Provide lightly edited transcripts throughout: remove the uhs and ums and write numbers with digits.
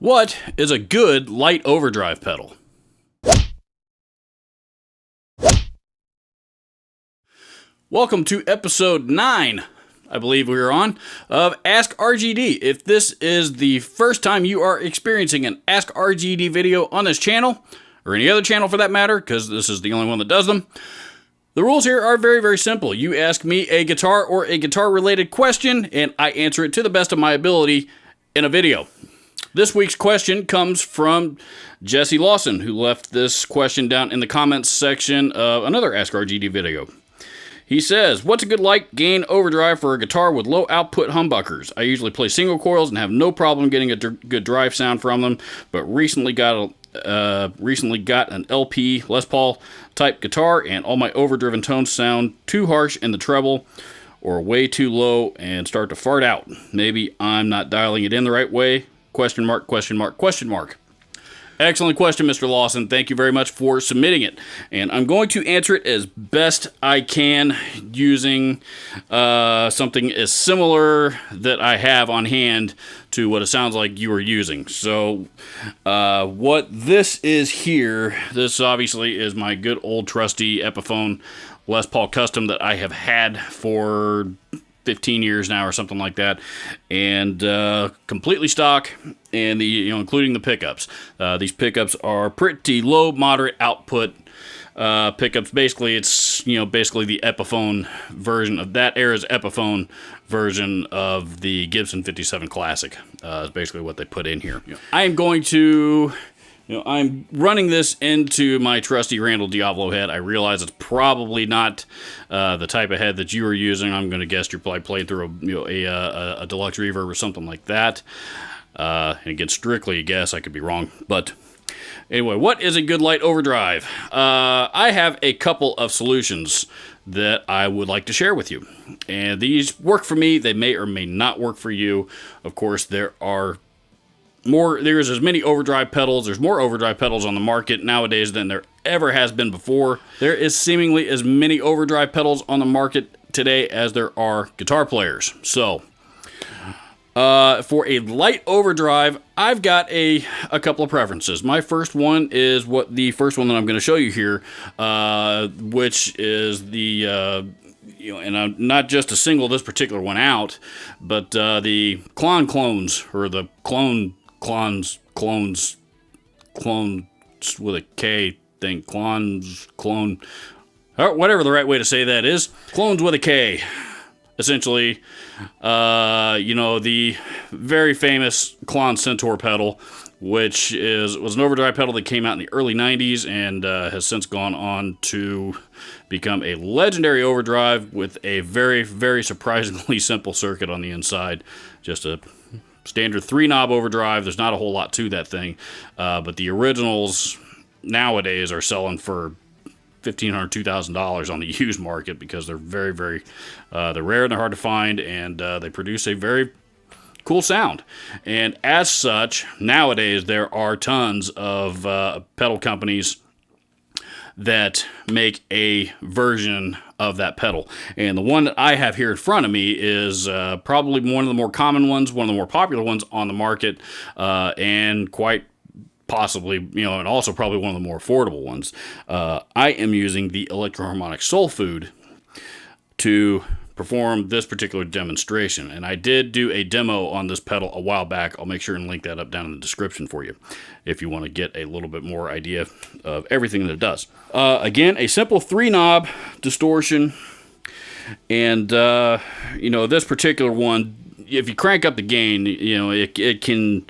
What is a good light overdrive pedal? Welcome to episode 9, I believe we are on, of Ask RGD. If this is the first time you are experiencing an Ask RGD video on this channel, or any other channel for that matter, because this is the only one that does them, the rules here are very, very simple. You ask me a guitar or a guitar-related question, and I answer it to the best of my ability in a video. This week's question comes from Jesse Lawson, who left this question down in the comments section of another Ask RGD video. He says, what's a good light gain overdrive for a guitar with low output humbuckers? I usually play single coils and have no problem getting a good drive sound from them, but recently got an LP Les Paul type guitar, and all my overdriven tones sound too harsh in the treble or way too low and start to fart out. Maybe I'm not dialing it in the right way? Question mark, question mark, question mark. Excellent question, Mr. Lawson. Thank you very much for submitting it. And I'm going to answer it as best I can using something as similar that I have on hand to what it sounds like you are using. So what this is here, this obviously is my good old trusty Epiphone Les Paul Custom that I have had for 15 years now or something like that, and completely stock, and including the pickups. These pickups are pretty low, moderate output pickups. Basically, it's basically the Epiphone version of that era's Epiphone version of the Gibson 57 Classic. Is basically what they put in here. I am going to. I'm running this into my trusty Randall Diavolo head. I realize it's probably not the type of head that you are using. I'm going to guess you're probably playing through a deluxe reverb or something like that. And again, strictly a guess. I could be wrong. But anyway, what is a good light overdrive? I have a couple of solutions that I would like to share with you. And these work for me. They may or may not work for you. Of course, there's as many overdrive pedals. There's more overdrive pedals on the market nowadays than there ever has been before. There is seemingly as many overdrive pedals on the market today as there are guitar players. So, for a light overdrive, I've got a couple of preferences. My first one is the first one that I'm going to show you here, which is the and I'm not just to single this particular one out, but the clones, or the clones with a K thing, clone, or whatever the right way to say that is, clones with a K, essentially, the very famous Klon Centaur pedal, which was an overdrive pedal that came out in the early 90s and has since gone on to become a legendary overdrive with a very, very surprisingly simple circuit on the inside. Just a standard 3-knob overdrive. There's not a whole lot to that thing, but the originals nowadays are selling for $1,500, $2,000 on the used market because they're very, very they're rare and they're hard to find, and they produce a very cool sound. And as such, nowadays there are tons of pedal companies that make a version of that pedal. And the one that I have here in front of me is probably one of the more common ones, one of the more popular ones on the market, and quite possibly, and also probably one of the more affordable ones. I am using the Electro-Harmonic Soul Food to perform this particular demonstration. And I did do a demo on this pedal a while back. I'll make sure and link that up down in the description for you if you want to get a little bit more idea of everything that it does. Again, a simple 3-knob distortion. And, this particular one, if you crank up the gain, it can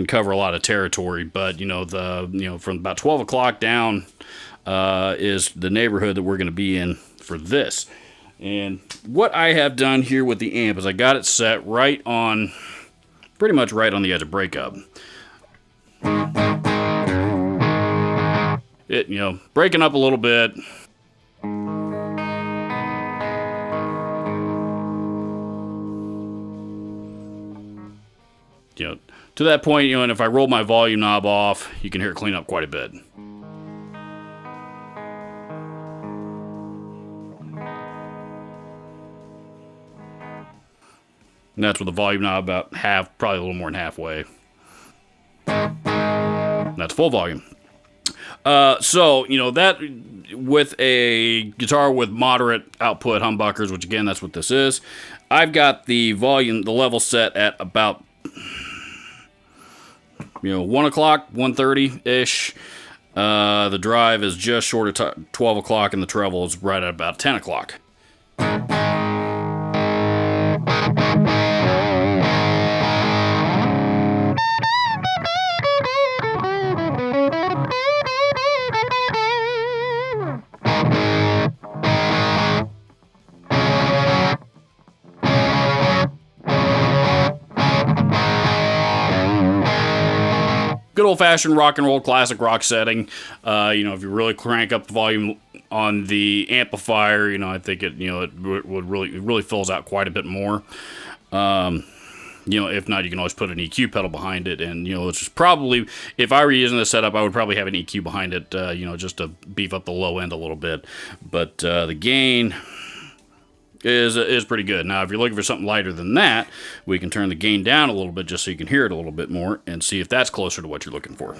cover a lot of territory. But, from about 12 o'clock down is the neighborhood that we're going to be in for this. And what I have done here with the amp is I got it set pretty much right on the edge of breakup. It, breaking up a little bit. To that point, and if I roll my volume knob off, you can hear it clean up quite a bit. And that's with the volume knob about half, probably a little more than halfway. That's full volume. So, you know, that with a guitar with moderate output humbuckers, which again, that's what this is, I've got the volume, the level set at about, 1 o'clock, 1:30-ish. The drive is just short of 12 o'clock, and the treble is right at about 10 o'clock. Good old-fashioned rock and roll classic rock setting. If you really crank up the volume on the amplifier, I think it would really fills out quite a bit more. If not, you can always put an EQ pedal behind it, and it's just probably, if I were using this setup, I would probably have an EQ behind it, just to beef up the low end a little bit. But the gain is pretty good. Now, if you're looking for something lighter than that, we can turn the gain down a little bit just so you can hear it a little bit more and see if that's closer to what you're looking for.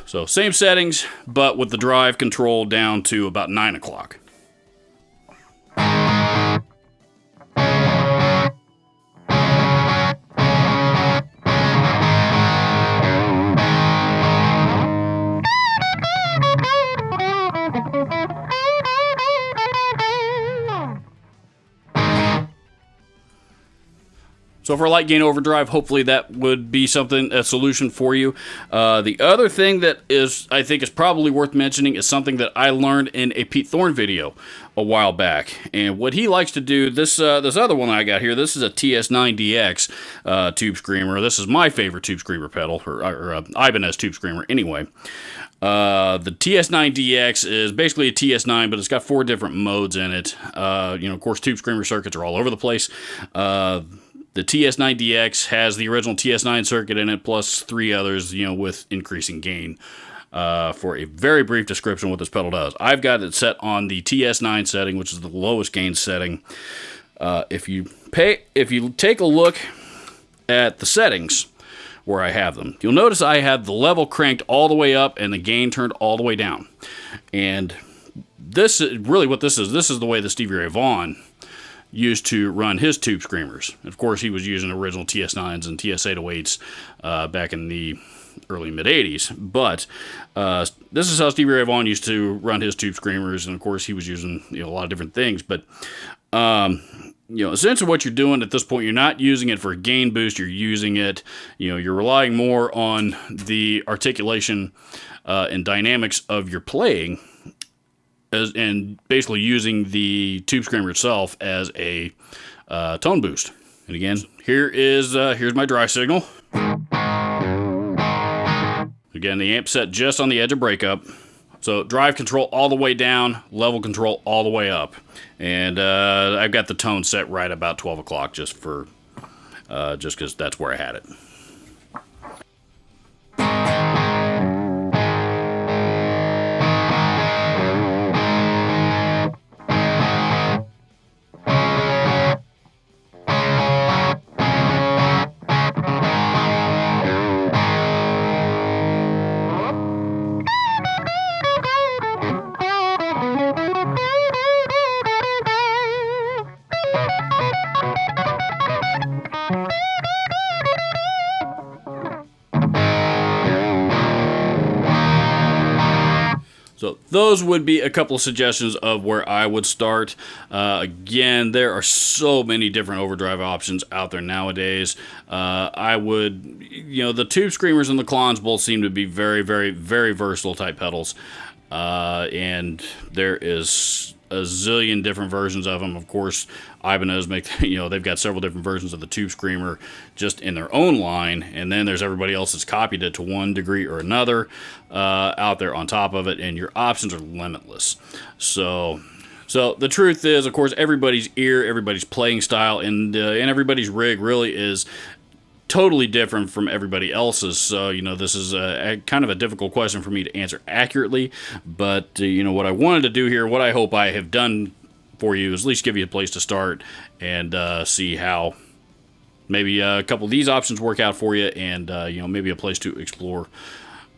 So same settings, but with the drive control down to about 9 o'clock. So for light gain overdrive, hopefully that would be a solution for you. The other thing that I think is probably worth mentioning is something that I learned in a Pete Thorne video a while back. And what he likes to do, this other one I got here, this is a TS9DX tube screamer. This is my favorite tube screamer pedal, or Ibanez tube screamer anyway. The TS9DX is basically a TS9, but it's got 4 different modes in it. Of course, tube screamer circuits are all over the place. The TS9DX has the original TS9 circuit in it, plus 3 others, with increasing gain. For a very brief description of what this pedal does, I've got it set on the TS9 setting, which is the lowest gain setting. If you take a look at the settings where I have them, you'll notice I have the level cranked all the way up and the gain turned all the way down. And this is really what this is. This is the way that Stevie Ray Vaughan used to run his tube screamers. Of course, he was using original TS9s and TS808s back in the early mid-'80s. But this is how Stevie Ray Vaughan used to run his tube screamers, and of course, he was using a lot of different things. But essentially what you're doing at this point, you're not using it for a gain boost. You're using it, you're relying more on the articulation and dynamics of your playing, and basically using the tube screamer itself as a tone boost. And again, here's my dry signal. Again, the amp set just on the edge of breakup. So drive control all the way down, level control all the way up. And I've got the tone set right about 12 o'clock just because that's where I had it. So those would be a couple of suggestions of where I would start. Again, there are so many different overdrive options out there nowadays. The tube screamers and the clones both seem to be very, very, very versatile type pedals. And there is a zillion different versions of them. Of course, Ibanez they've got several different versions of the tube screamer just in their own line, and then there's everybody else that's copied it to one degree or another out there on top of it, and your options are limitless. So the truth is, of course, everybody's ear, everybody's playing style, and everybody's rig really is totally different from everybody else's. So, this is a kind of a difficult question for me to answer accurately, but what I wanted to do here, what I hope I have done for you, at least give you a place to start and see how maybe a couple of these options work out for you, and maybe a place to explore,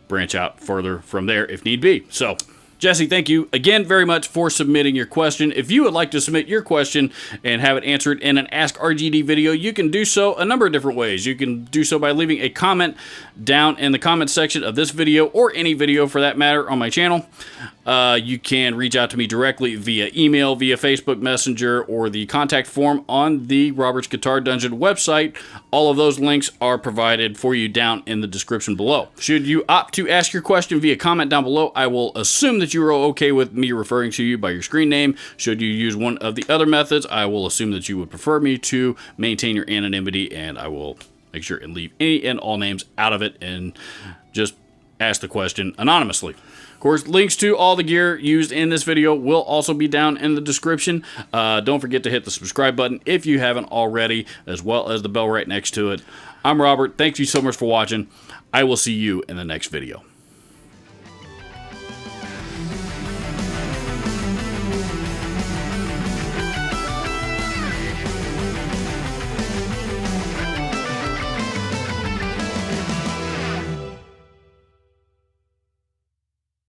branch out further from there if need be. So Jesse, thank you again very much for submitting your question. If you would like to submit your question and have it answered in an Ask RGD video, you can do so a number of different ways. You can do so by leaving a comment down in the comment section of this video, or any video for that matter on my channel. You can reach out to me directly via email, via Facebook Messenger, or the contact form on the Robert's Guitar Dungeon website. All of those links are provided for you down in the description below. Should you opt to ask your question via comment down below, I will assume that you are okay with me referring to you by your screen name. Should you use one of the other methods, I will assume that you would prefer me to maintain your anonymity, and I will make sure and leave any and all names out of it and just ask the question anonymously. Of course, links to all the gear used in this video will also be down in the description. Don't forget to hit the subscribe button if you haven't already, as well as the bell right next to it. I'm Robert. Thank you so much for watching. I will see you in the next video.